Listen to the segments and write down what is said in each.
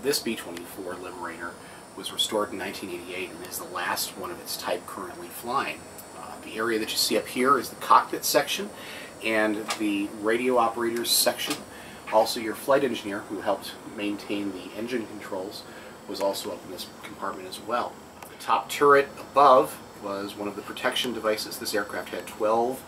This B-24 Liberator was restored in 1988 and is the last one of its type currently flying. The area that you see up here is the cockpit section and the radio operators section. Also, your flight engineer, who helped maintain the engine controls, was also up in this compartment as well. The top turret above was one of the protection devices. This aircraft had 12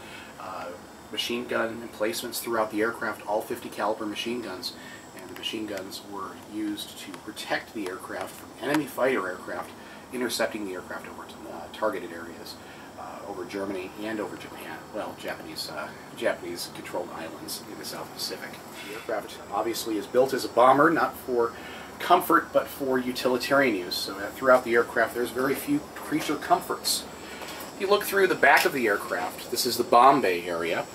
machine gun emplacements throughout the aircraft, all 50 caliber machine guns, and the machine guns were used to protect the aircraft from enemy fighter aircraft intercepting the aircraft over to targeted areas over Germany and over Japan. Well, Japanese controlled islands in the South Pacific. The aircraft obviously is built as a bomber, not for comfort but for utilitarian use, so that throughout the aircraft there's very few creature comforts. If you look through the back of the aircraft, this is the bomb bay area.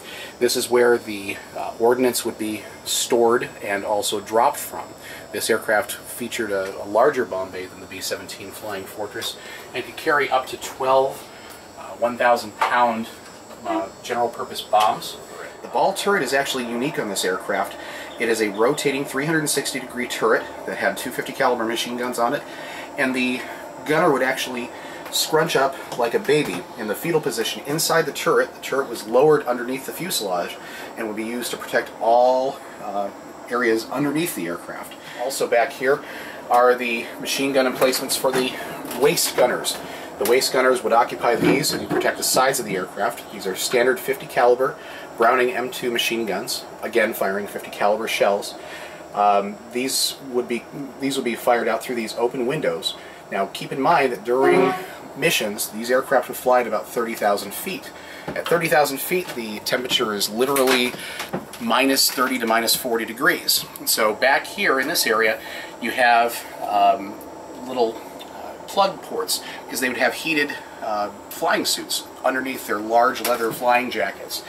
This is where the ordnance would be stored and also dropped from. This aircraft featured a larger bomb bay than the B-17 Flying Fortress and could carry up to 12 1,000-pound general-purpose bombs. The ball turret is actually unique on this aircraft. It is a rotating 360-degree turret that had 250 caliber machine guns on it, and the gunner would actually scrunch up like a baby in the fetal position inside the turret. The turret was lowered underneath the fuselage and would be used to protect all areas underneath the aircraft. Also back here are the machine gun emplacements for the waist gunners. The waist gunners would occupy these and protect the sides of the aircraft. These are standard 50 caliber Browning M2 machine guns, again firing 50 caliber shells. These would be fired out through these open windows. Now keep in mind that during missions, these aircraft would fly at about 30,000 feet. At 30,000 feet, the temperature is literally minus 30 to minus 40 degrees. So back here in this area, you have little plug ports, because they would have heated flying suits underneath their large leather flying jackets.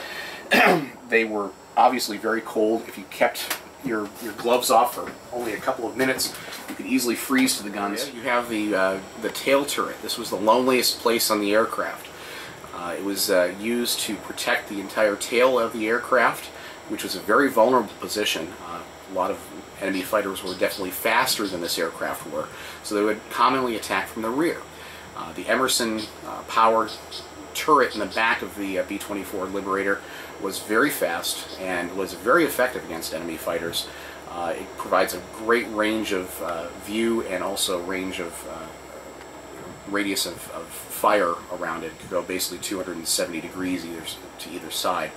They were obviously very cold. If you kept your gloves off for only a couple of minutes, you could easily freeze to the guns. You have the tail turret. This was the loneliest place on the aircraft. It was used to protect the entire tail of the aircraft, which was a very vulnerable position. A lot of enemy fighters were definitely faster than this aircraft were, so they would commonly attack from the rear. The Emerson-powered turret in the back of the B-24 Liberator was very fast and was very effective against enemy fighters. It provides a great range of view and also range of radius of fire around it. It could go basically 270 degrees to either side.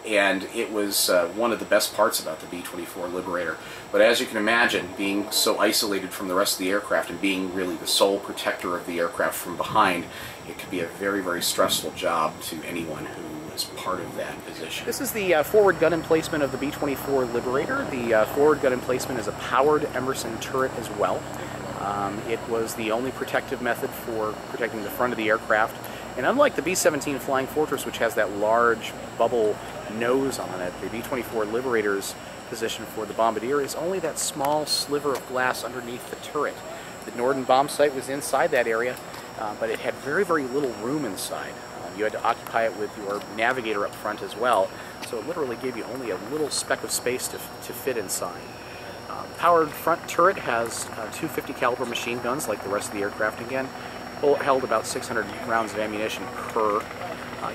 And it was one of the best parts about the B-24 Liberator. But as you can imagine, being so isolated from the rest of the aircraft and being really the sole protector of the aircraft from behind, it could be a very, very stressful job to anyone who was part of that position. This is the forward gun emplacement of the B-24 Liberator. The forward gun emplacement is a powered Emerson turret as well. It was the only protective method for protecting the front of the aircraft. And unlike the B-17 Flying Fortress, which has that large bubble nose on it, the B-24 Liberator's position for the bombardier is only that small sliver of glass underneath the turret. The Norden bomb sight was inside that area, but it had very, very little room inside. You had to occupy it with your navigator up front as well, so it literally gave you only a little speck of space to fit inside. Powered front turret has 250 caliber machine guns like the rest of the aircraft again. Held about 600 rounds of ammunition per.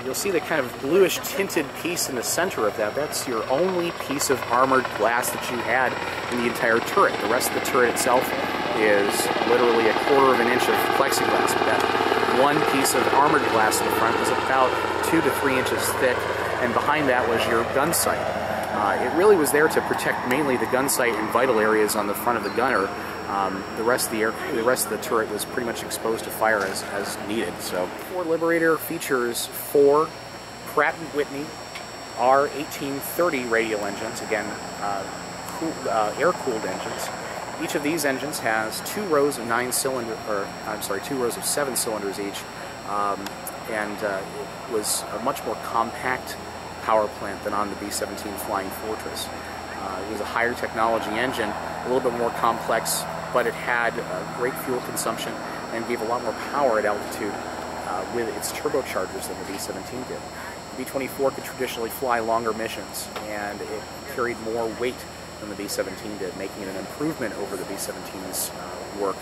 You'll see the kind of bluish tinted piece in the center of that. That's your only piece of armored glass that you had in the entire turret. The rest of the turret itself is literally a quarter of an inch of plexiglass. But that one piece of armored glass in the front was about 2 to 3 inches thick, and behind that was your gun sight. It really was there to protect mainly the gun sight and vital areas on the front of the gunner. The rest of the turret was pretty much exposed to fire as needed. So, the Liberator features 4 Pratt & Whitney R1830 radial engines, again air-cooled engines. Each of these engines has 2 rows of 2 rows of 7 cylinders each, and it was a much more compact power plant than on the B-17 Flying Fortress. It was a higher technology engine, a little bit more complex, but it had great fuel consumption and gave a lot more power at altitude with its turbochargers than the B-17 did. The B-24 could traditionally fly longer missions, and it carried more weight than the B-17 did, making it an improvement over the B-17's work.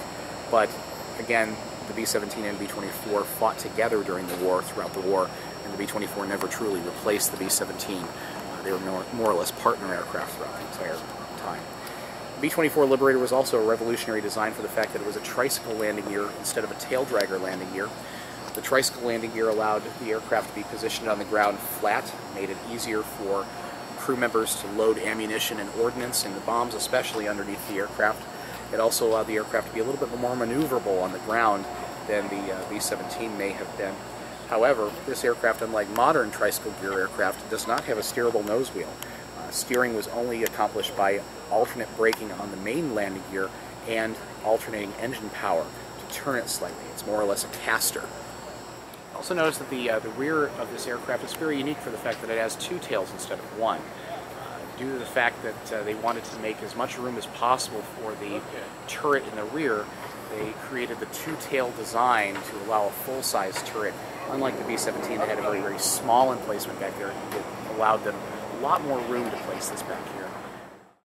But again, the B-17 and B-24 fought together during the war, throughout the war, and the B-24 never truly replaced the B-17. They were more or less partner aircraft throughout the entire time. The B-24 Liberator was also a revolutionary design for the fact that it was a tricycle landing gear instead of a tail dragger landing gear. The tricycle landing gear allowed the aircraft to be positioned on the ground flat, made it easier for crew members to load ammunition and ordnance and the bombs, especially underneath the aircraft. It also allowed the aircraft to be a little bit more maneuverable on the ground than the B-17 may have been. However, this aircraft, unlike modern tricycle gear aircraft, does not have a steerable nose wheel. Steering was only accomplished by alternate braking on the main landing gear and alternating engine power to turn it slightly. It's more or less a caster. Also notice that the rear of this aircraft is very unique for the fact that it has two tails instead of one. Due to the fact that they wanted to make as much room as possible for the turret in the rear, they created the two-tail design to allow a full-size turret. Unlike the B-17 that had a very, very small emplacement back there, it allowed them a lot more room to place this back here.